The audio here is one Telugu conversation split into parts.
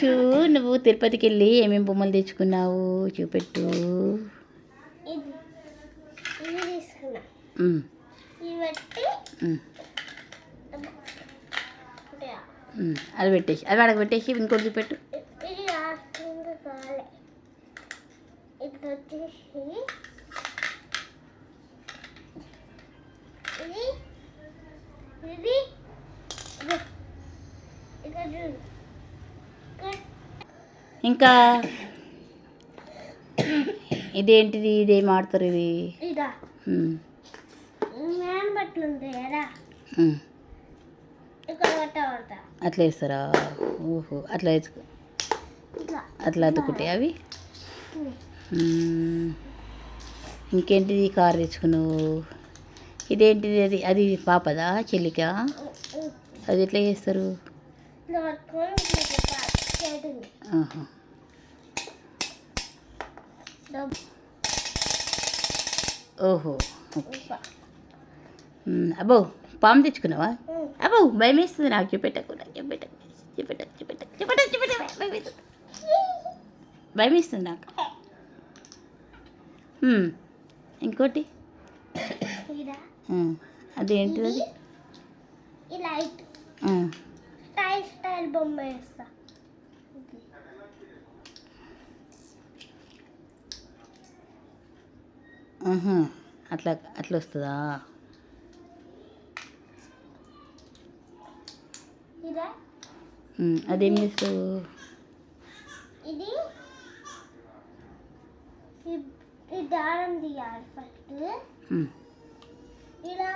తన్వేషు, నువ్వు తిరుపతికి వెళ్ళి ఏమేమి బొమ్మలు తెచ్చుకున్నావు చూపెట్టు. అది పెట్టేసి, అది అడగ పెట్టేసి ఇంకోటి చూపెట్టు. ఇంకా ఇదేంటిది? ఇదేం ఆడతారు ఇది? అట్లా వేస్తారా? ఓహో, అట్లా వేసుకో, అట్లా అతుకుంటాయి అవి. ఇంకేంటిది? కారు తెచ్చుకున్నావు. ఇదేంటిది? అది అది పాపదా, చెల్లికా? అది ఎట్లా చేస్తారు? ఓహో, ఓకే. అబ్బో, పాము తెచ్చుకున్నావా? అబ్బో, భయం వేస్తుంది నాకు. చూపెట్టకుండా, భయం వేస్తుంది నాకు. ఇంకోటి అదేంటిది? అది స్టైల్ బొమ్మ వేస్తా. అట్లా అట్లా వస్తుందా? అదేం చేస్తావు? ఇది దారం తీయాలి ఫస్ట్. ఇలా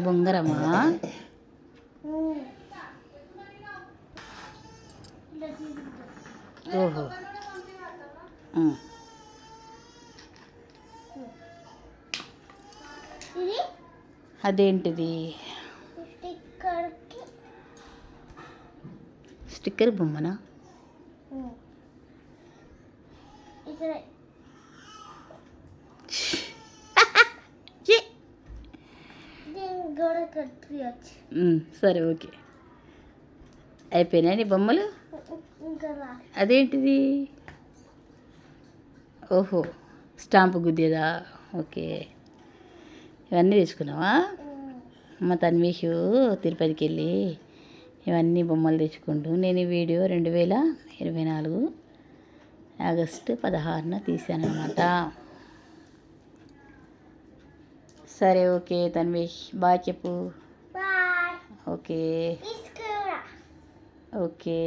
బొంగరమా? ఓహో, అదేంటిది? స్టిక్కర్ బొమ్మనా? సరే, ఓకే. అయిపోయినాయి నీ బొమ్మలు? అదేంటిది? ఓహో, స్టాంపు గుద్దేదా? ఓకే. ఇవన్నీ తెచ్చుకున్నావా? మా తన్వేషు తిరుపతికి వెళ్ళి ఇవన్నీ బొమ్మలు తెచ్చుకుంటూ, నేను ఈ వీడియో 2024 ఆగస్టు 16న తీశానమాట. సరే, ఓకే తన్వేష్, బాయ్ చెప్పు. Okay, okay.